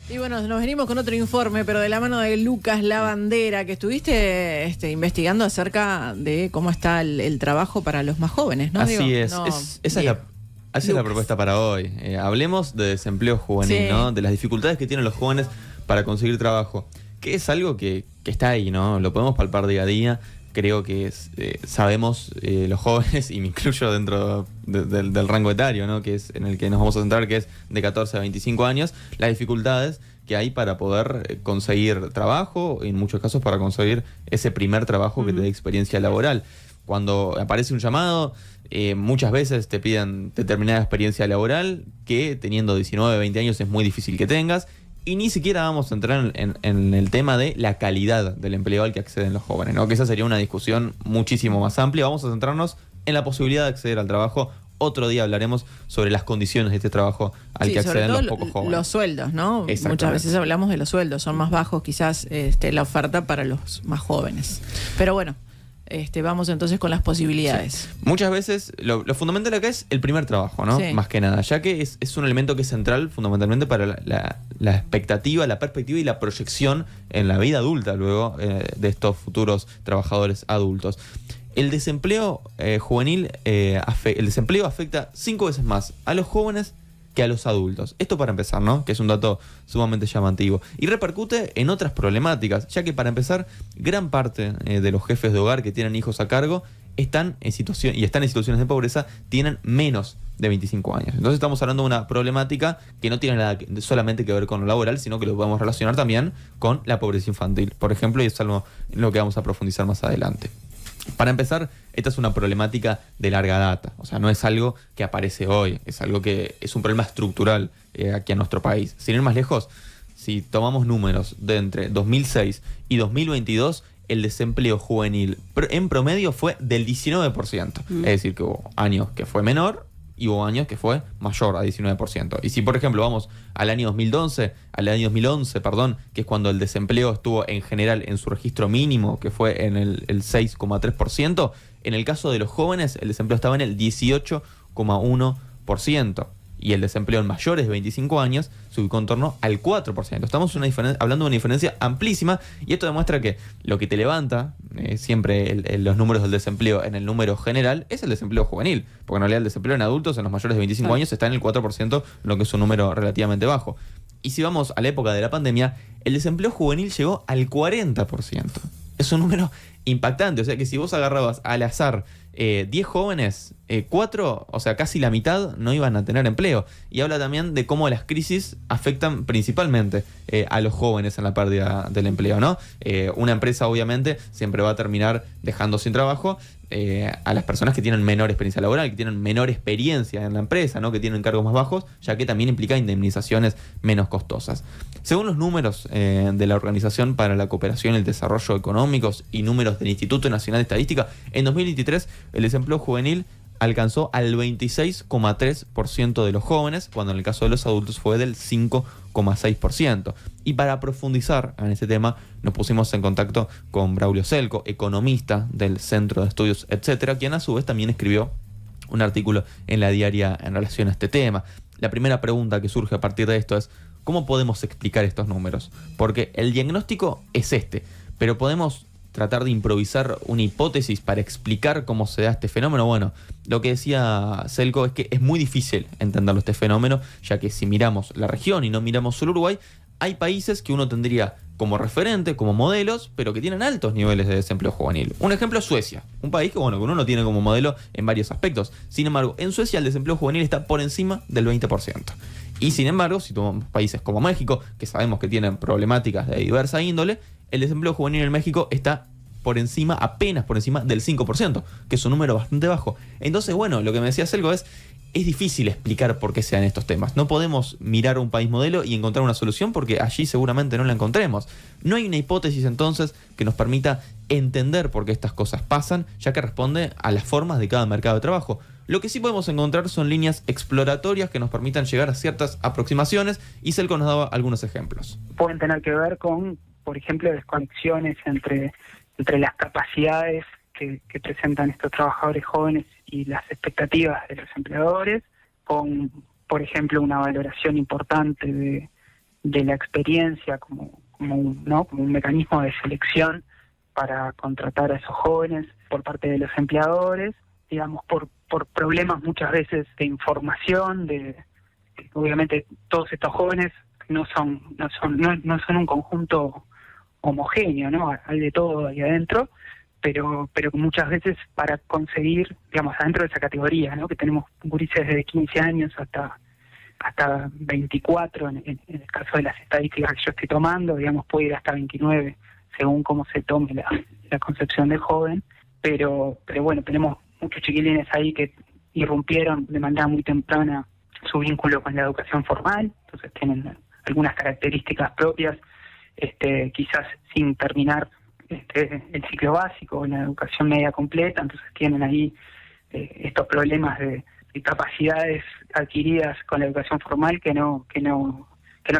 Y bueno, nos venimos con otro informe, pero de la mano de Lucas Lavandera, que estuviste investigando acerca de cómo está el trabajo para los más jóvenes, ¿no? Así Digo, es, no, esa es la propuesta para hoy. Hablemos de desempleo juvenil, sí, ¿no? De las dificultades que tienen los jóvenes para conseguir trabajo, que es algo que está ahí, ¿no? Lo podemos palpar día a día. Creo que sabemos los jóvenes, y me incluyo dentro del rango etario, ¿no? Que es en el que nos vamos a centrar, que es de 14 a 25 años, las dificultades que hay para poder conseguir trabajo, en muchos casos para conseguir ese primer trabajo que te dé experiencia laboral. Cuando aparece un llamado, muchas veces te piden determinada experiencia laboral que teniendo 19, 20 años es muy difícil que tengas. Y ni siquiera vamos a entrar en el tema de la calidad del empleo al que acceden los jóvenes, ¿no? Que esa sería una discusión muchísimo más amplia. Vamos a centrarnos en la posibilidad de acceder al trabajo. Otro día hablaremos sobre las condiciones de este trabajo al que acceden los pocos jóvenes. Los sueldos, ¿no? Muchas veces hablamos de los sueldos, son más bajos quizás la oferta para los más jóvenes. Pero bueno, vamos entonces con las posibilidades. Sí. Muchas veces lo fundamental acá es el primer trabajo, ¿no? Sí. Más que nada, ya que es un elemento que es central fundamentalmente para la expectativa, la perspectiva y la proyección en la vida adulta luego de estos futuros trabajadores adultos. El desempleo juvenil, el desempleo afecta 5 veces más a los jóvenes que a los adultos. Esto para empezar, ¿no? Que es un dato sumamente llamativo. Y repercute en otras problemáticas, ya que para empezar, gran parte de los jefes de hogar que tienen hijos a cargo están en situaciones de pobreza, tienen menos de 25 años. Entonces estamos hablando de una problemática que no tiene nada solamente que ver con lo laboral, sino que lo podemos relacionar también con la pobreza infantil, por ejemplo, y es algo en lo que vamos a profundizar más adelante. Para empezar, esta es una problemática de larga data, o sea, no es algo que aparece hoy, es algo que es un problema estructural aquí en nuestro país. Sin ir más lejos, si tomamos números de entre 2006 y 2022, el desempleo juvenil en promedio fue del 19%. Es decir, que hubo años que fue menor y hubo años que fue mayor a 19%. Y si, por ejemplo, vamos al año 2011, perdón, que es cuando el desempleo estuvo en general en su registro mínimo, que fue en el 6,3%, en el caso de los jóvenes, el desempleo estaba en el 18,1%. Y el desempleo en mayores de 25 años se ubicó en torno al 4%. Estamos hablando de una diferencia amplísima, y esto demuestra que lo que te levanta siempre los números del desempleo en el número general es el desempleo juvenil, porque en realidad el desempleo en adultos en los mayores de 25 años está en el 4%, lo que es un número relativamente bajo. Y si vamos a la época de la pandemia, el desempleo juvenil llegó al 40%. Es un número impactante, o sea que si vos agarrabas al azar 10 jóvenes, 4, o sea casi la mitad, no iban a tener empleo. Y habla también de cómo las crisis afectan principalmente a los jóvenes en la pérdida del empleo, ¿no? Una empresa obviamente siempre va a terminar dejando sin trabajo a las personas que tienen menor experiencia laboral, que tienen menor experiencia en la empresa, ¿no? Que tienen cargos más bajos, ya que también implica indemnizaciones menos costosas. Según los números de la Organización para la Cooperación y el Desarrollo Económicos y números del Instituto Nacional de Estadística, en 2023 el desempleo juvenil alcanzó al 26,3% de los jóvenes, cuando en el caso de los adultos fue del 5,6%. Y para profundizar en ese tema, nos pusimos en contacto con Braulio Selco, economista del Centro de Estudios Etcétera, quien a su vez también escribió un artículo en La Diaria en relación a este tema. La primera pregunta que surge a partir de esto es: ¿cómo podemos explicar estos números? Porque el diagnóstico es pero podemos tratar de improvisar una hipótesis para explicar cómo se da este fenómeno. Bueno, lo que decía Selco es que es muy difícil entenderlo este fenómeno, ya que si miramos la región y no miramos solo Uruguay, hay países que uno tendría como referente, como modelos, pero que tienen altos niveles de desempleo juvenil. Un ejemplo es Suecia, un país que uno no tiene como modelo en varios aspectos. Sin embargo, en Suecia el desempleo juvenil está por encima del 20%. Y sin embargo, si tomamos países como México, que sabemos que tienen problemáticas de diversa índole, el desempleo juvenil en México está apenas por encima del 5%, que es un número bastante bajo. Entonces, bueno, lo que me decía Selgo es difícil explicar por qué se dan estos temas. No podemos mirar un país modelo y encontrar una solución, porque allí seguramente no la encontremos. No hay una hipótesis entonces que nos permita entender por qué estas cosas pasan, ya que responde a las formas de cada mercado de trabajo. Lo que sí podemos encontrar son líneas exploratorias que nos permitan llegar a ciertas aproximaciones, y Selco nos daba algunos ejemplos. Pueden tener que ver con, por ejemplo, desconexiones entre las capacidades que presentan estos trabajadores jóvenes y las expectativas de los empleadores, con, por ejemplo, una valoración importante de de la experiencia como un mecanismo de selección para contratar a esos jóvenes por parte de los empleadores, digamos, por problemas muchas veces de información, obviamente todos estos jóvenes no son un conjunto homogéneo, ¿no? Hay de todo ahí adentro, pero muchas veces para conseguir, digamos, adentro de esa categoría, ¿no? Que tenemos gurises desde 15 años hasta 24 en el caso de las estadísticas que yo estoy tomando, digamos, puede ir hasta 29 según cómo se tome la concepción de joven, pero bueno, tenemos muchos chiquilines ahí que irrumpieron de manera muy temprana su vínculo con la educación formal, entonces tienen algunas características propias, quizás sin terminar el ciclo básico, la educación media completa, entonces tienen ahí estos problemas de capacidades adquiridas con la educación formal que no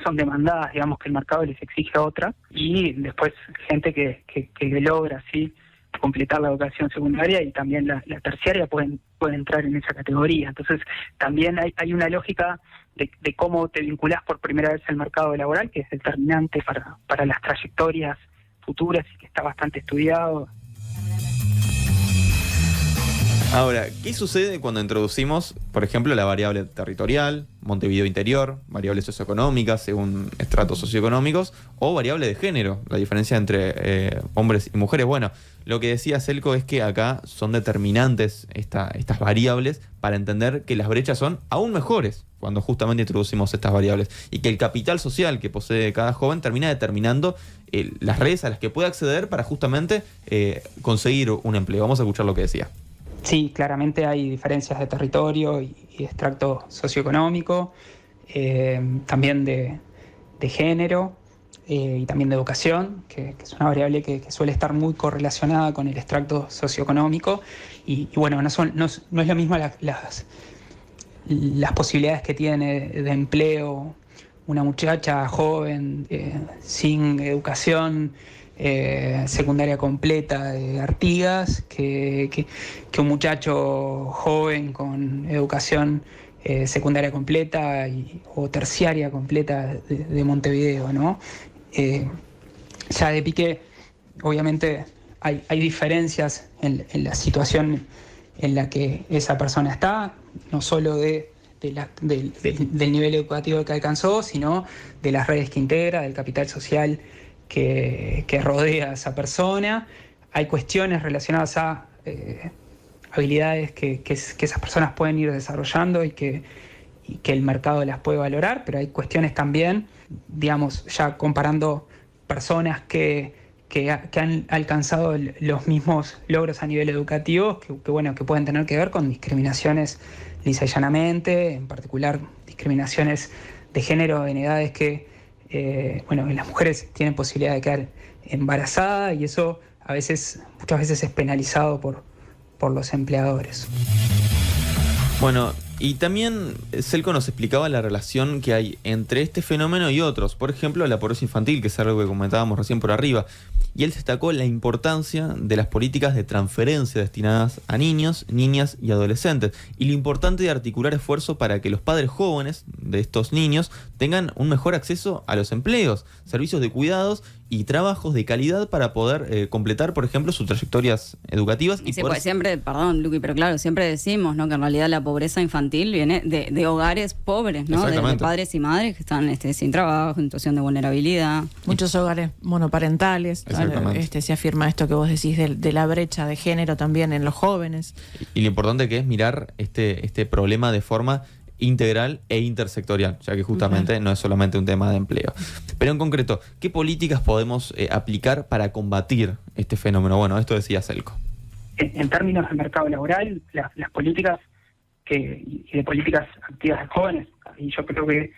son demandadas, digamos que el mercado les exige otra, y después gente que logra así completar la educación secundaria y también la terciaria pueden entrar en esa categoría. Entonces también hay una lógica de cómo te vinculás por primera vez al mercado laboral, que es determinante para las trayectorias futuras y que está bastante estudiado. Ahora, ¿qué sucede cuando introducimos, por ejemplo, la variable territorial, Montevideo interior, variables socioeconómicas según estratos socioeconómicos, o variable de género, la diferencia entre hombres y mujeres? Bueno, lo que decía Selko es que acá son determinantes estas variables para entender que las brechas son aún mejores cuando justamente introducimos estas variables, y que el capital social que posee cada joven termina determinando las redes a las que puede acceder para justamente conseguir un empleo. Vamos a escuchar lo que decía. Sí, claramente hay diferencias de territorio y extracto socioeconómico, también de género y también de educación, que es una variable que suele estar muy correlacionada con el extracto socioeconómico. Y bueno, no es lo mismo las posibilidades que tiene de empleo una muchacha joven sin educación secundaria completa de Artigas que un muchacho joven con educación secundaria completa o terciaria completa de Montevideo, ¿no? Ya de pique, obviamente hay diferencias en la situación en la que esa persona está, no solo del nivel educativo que alcanzó, sino de las redes que integra, del capital social que rodea a esa persona. Hay cuestiones relacionadas a habilidades que esas personas pueden ir desarrollando y que el mercado las puede valorar, pero hay cuestiones también, digamos, ya comparando personas que han alcanzado los mismos logros a nivel educativo, que pueden tener que ver con discriminaciones lisa y llanamente, en particular discriminaciones de género en edades que las mujeres tienen posibilidad de quedar embarazadas, y eso muchas veces es penalizado por los empleadores. Bueno, y también Selko nos explicaba la relación que hay entre este fenómeno y otros, por ejemplo la pobreza infantil, que es algo que comentábamos recién por arriba, y él destacó la importancia de las políticas de transferencia destinadas a niños, niñas y adolescentes, y lo importante de articular esfuerzo para que los padres jóvenes de estos niños tengan un mejor acceso a los empleos, servicios de cuidados y trabajos de calidad para poder completar, por ejemplo, sus trayectorias educativas. Y pues siempre, perdón, Luqui, pero claro, siempre decimos, ¿no?, que en realidad la pobreza infantil viene de hogares pobres, ¿no? De padres y madres que están sin trabajo, en situación de vulnerabilidad. Muchos hogares monoparentales. Se afirma esto que vos decís de la brecha de género también en los jóvenes. Y lo importante que es mirar este problema de forma integral e intersectorial, ya que justamente no es solamente un tema de empleo. Pero en concreto, ¿qué políticas podemos aplicar para combatir este fenómeno? Bueno, esto decía Selko. En términos del mercado laboral, las políticas y de políticas activas de jóvenes, y yo creo que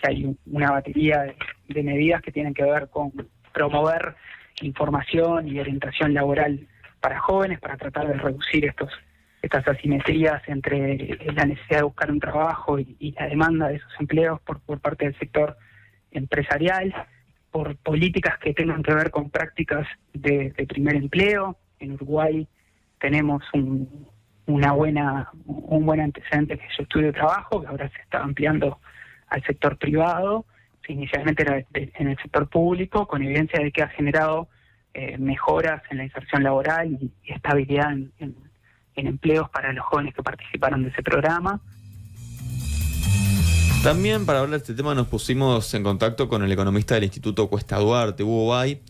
hay una batería de medidas que tienen que ver con promover información y orientación laboral para jóvenes, para tratar de reducir estas asimetrías entre la necesidad de buscar un trabajo y la demanda de esos empleos por parte del sector empresarial, por políticas que tengan que ver con prácticas de primer empleo. En Uruguay tenemos un buen antecedente, que es el estudio de trabajo, que ahora se está ampliando al sector privado. inicialmente en el sector público, con evidencia de que ha generado mejoras en la inserción laboral y estabilidad en empleos para los jóvenes que participaron de ese programa. También para hablar de este tema nos pusimos en contacto con el economista del Instituto Cuesta Duarte, Hugo Bay,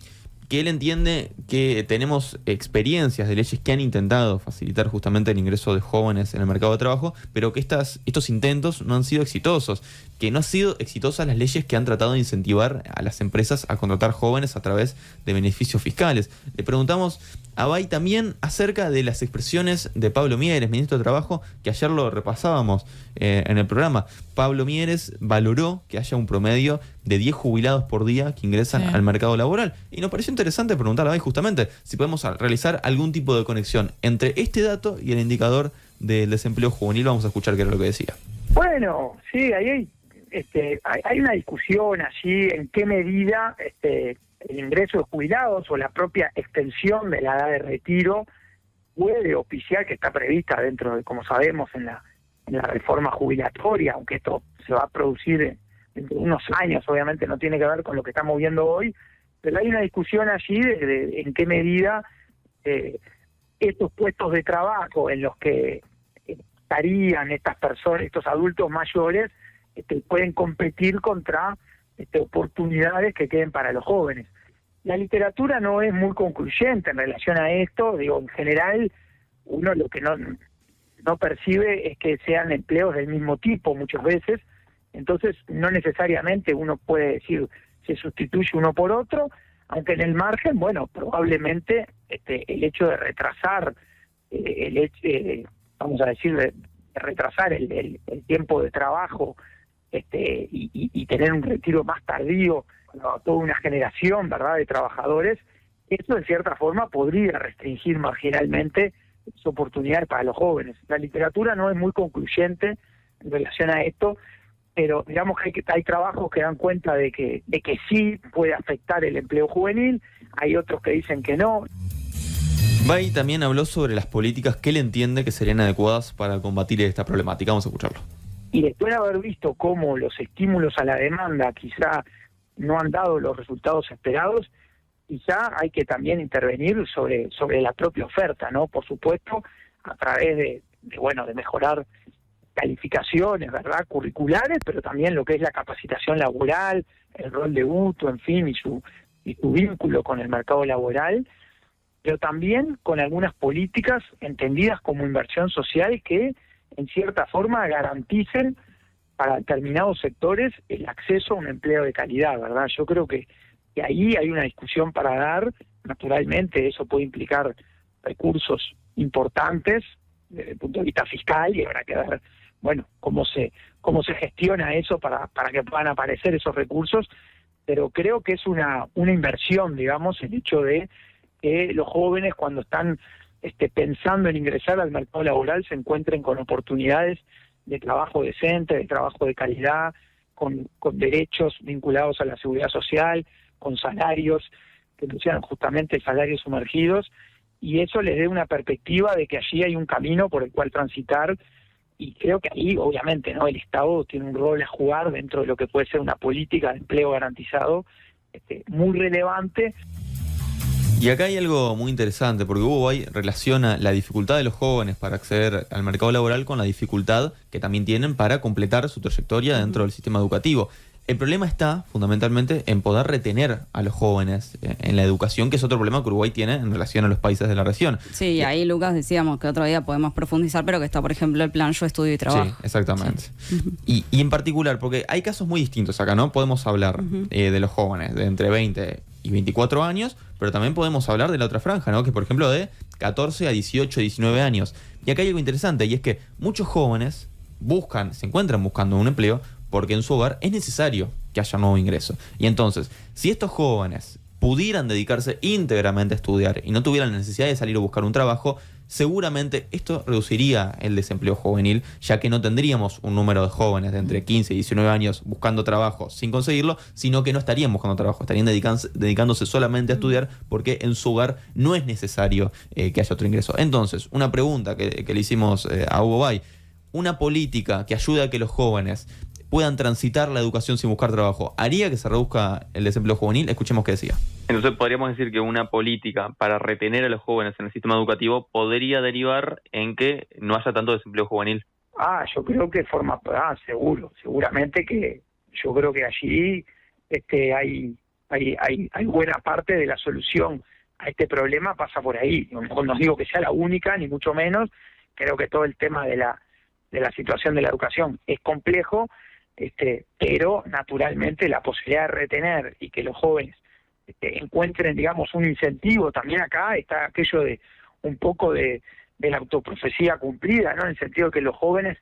que él entiende que tenemos experiencias de leyes que han intentado facilitar justamente el ingreso de jóvenes en el mercado de trabajo, pero que estos intentos no han sido exitosos, que no han sido exitosas las leyes que han tratado de incentivar a las empresas a contratar jóvenes a través de beneficios fiscales. Le preguntamos a Bay también acerca de las expresiones de Pablo Mieres, ministro de Trabajo, que ayer lo repasábamos en el programa. Pablo Mieres valoró que haya un promedio de 10 jubilados por día que ingresan al mercado laboral. Y nos pareció interesante preguntarle a Bay justamente si podemos realizar algún tipo de conexión entre este dato y el indicador del desempleo juvenil. Vamos a escuchar qué era lo que decía. Bueno, sí, hay una discusión allí en qué medida el ingreso de jubilados o la propia extensión de la edad de retiro puede oficiar, que está prevista dentro de, como sabemos, en la reforma jubilatoria, aunque esto se va a producir dentro de unos años, obviamente no tiene que ver con lo que estamos viendo hoy, pero hay una discusión allí de en qué medida estos puestos de trabajo en los que estarían estas personas, estos adultos mayores, pueden competir contra oportunidades que queden para los jóvenes. La literatura no es muy concluyente en relación a esto. Digo, en general, uno lo que no percibe es que sean empleos del mismo tipo muchas veces, entonces no necesariamente uno puede decir se sustituye uno por otro, aunque en el margen, bueno, probablemente el hecho de retrasar, vamos a decir, de retrasar el tiempo de trabajo y tener un retiro más tardío a toda una generación, ¿verdad?, de trabajadores, eso de cierta forma podría restringir marginalmente las oportunidades para los jóvenes. La literatura no es muy concluyente en relación a esto, pero digamos que hay trabajos que dan cuenta de que sí puede afectar el empleo juvenil, hay otros que dicen que no. Bay también habló sobre las políticas que él entiende que serían adecuadas para combatir esta problemática. Vamos a escucharlo. Y después de haber visto cómo los estímulos a la demanda quizá no han dado los resultados esperados, quizá hay que también intervenir sobre la propia oferta, ¿no? Por supuesto, a través de mejorar calificaciones, ¿verdad?, curriculares, pero también lo que es la capacitación laboral, el rol de UTU, en fin, y su vínculo con el mercado laboral, pero también con algunas políticas entendidas como inversión social que, en cierta forma, garanticen para determinados sectores el acceso a un empleo de calidad, ¿verdad? Yo creo que ahí hay una discusión para dar. Naturalmente, eso puede implicar recursos importantes desde el punto de vista fiscal, y habrá que ver, bueno, cómo se gestiona eso para que puedan aparecer esos recursos, pero creo que es una inversión, digamos, el hecho de que los jóvenes, cuando están pensando en ingresar al mercado laboral, se encuentren con oportunidades de trabajo decente, de trabajo de calidad, con derechos vinculados a la seguridad social, con salarios que no sean justamente salarios sumergidos, y eso les dé una perspectiva de que allí hay un camino por el cual transitar. Y creo que ahí, obviamente, ¿no?, el Estado tiene un rol a jugar dentro de lo que puede ser una política de empleo garantizado muy relevante. Y acá hay algo muy interesante, porque Hugo Bay relaciona la dificultad de los jóvenes para acceder al mercado laboral con la dificultad que también tienen para completar su trayectoria dentro del sistema educativo. El problema está fundamentalmente en poder retener a los jóvenes en la educación, que es otro problema que Uruguay tiene en relación a los países de la región. Sí, y ahí, Lucas, decíamos que otro día podemos profundizar, pero que está, por ejemplo, el plan Yo Estudio y Trabajo. Sí, exactamente. Sí. Y en particular, porque hay casos muy distintos acá, ¿no? Podemos hablar de los jóvenes de entre 20 y 24 años, pero también podemos hablar de la otra franja, ¿no?, que por ejemplo de 14 a 18, 19 años. Y acá hay algo interesante, y es que muchos jóvenes se encuentran buscando un empleo porque en su hogar es necesario que haya un nuevo ingreso. Y entonces, si estos jóvenes pudieran dedicarse íntegramente a estudiar y no tuvieran la necesidad de salir a buscar un trabajo, seguramente esto reduciría el desempleo juvenil, ya que no tendríamos un número de jóvenes de entre 15 y 19 años buscando trabajo sin conseguirlo, sino que no estarían buscando trabajo, estarían dedicándose solamente a estudiar porque en su hogar no es necesario que haya otro ingreso. Entonces, una pregunta que le hicimos a Hugo Bay: una política que ayude a que los jóvenes puedan transitar la educación sin buscar trabajo, ¿haría que se reduzca el desempleo juvenil? Escuchemos qué decía. Entonces podríamos decir que una política para retener a los jóvenes en el sistema educativo podría derivar en que no haya tanto desempleo juvenil. Yo creo que seguramente que yo creo que allí hay buena parte de la solución a este problema pasa por ahí. No digo que sea la única, ni mucho menos. Creo que todo el tema de la situación de la educación es complejo, pero naturalmente la posibilidad de retener y que los jóvenes encuentren, digamos, un incentivo. También acá está aquello de un poco de la autoprofecía cumplida, ¿no? En el sentido de que los jóvenes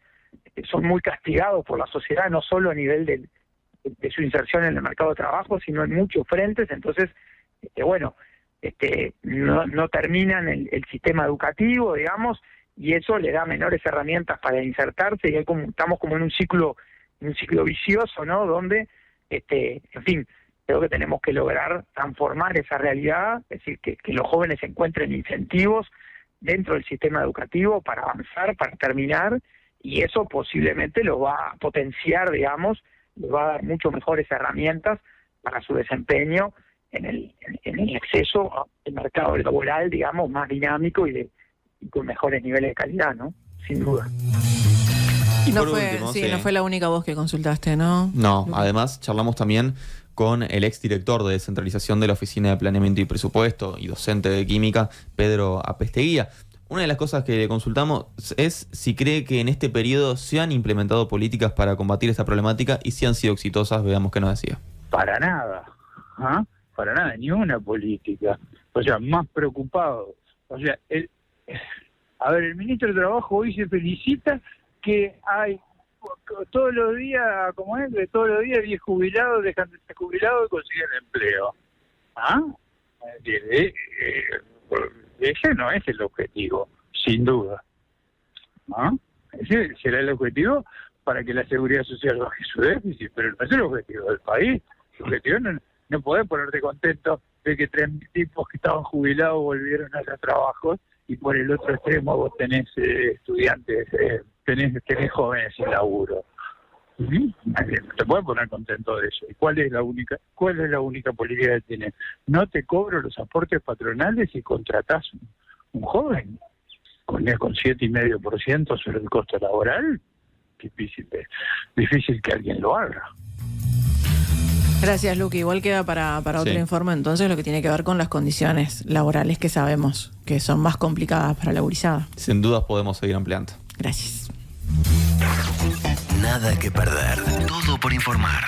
son muy castigados por la sociedad, no solo a nivel de su inserción en el mercado de trabajo, sino en muchos frentes. Entonces, no terminan el sistema educativo, digamos, y eso le da menores herramientas para insertarse, y estamos como en un ciclo vicioso, ¿no? Donde, en fin, creo que tenemos que lograr transformar esa realidad, es decir, que los jóvenes encuentren incentivos dentro del sistema educativo para avanzar, para terminar, y eso posiblemente lo va a potenciar, digamos, les va a dar mucho mejores herramientas para su desempeño en el acceso al mercado laboral, digamos, más dinámico y con mejores niveles de calidad, ¿no? Sin duda. Y no fue la única voz que consultaste, ¿no? No, además charlamos también con el exdirector de descentralización de la Oficina de Planeamiento y Presupuesto y docente de Química, Pedro Apesteguía. Una de las cosas que le consultamos es si cree que en este periodo se han implementado políticas para combatir esta problemática y si han sido exitosas. Veamos qué nos decía. Para nada, para nada, ni una política. O sea, más preocupado. O sea, el ministro de Trabajo hoy se felicita que hay todos los días, todos los días 10 jubilados dejan de ser jubilados y consiguen empleo. Ese no es el objetivo, sin duda. Ese será el objetivo para que la seguridad social baje su déficit, pero no es el objetivo del país. El objetivo no podés ponerte contento de que 3.000 tipos que estaban jubilados volvieron a hacer trabajos y por el otro extremo vos tenés estudiantes, tenés jóvenes sin laburo. No te puedes poner contento de eso. ¿Y cuál es la única política que tiene? No te cobro los aportes patronales y contratás un joven con 7,5% sobre el costo laboral. Difícil que alguien lo haga. Gracias, Luqui. Igual queda para otro informe entonces lo que tiene que ver con las condiciones laborales que sabemos que son más complicadas para la gurizada. Sin dudas podemos seguir ampliando. Gracias. Nada que perder. Todo por informar.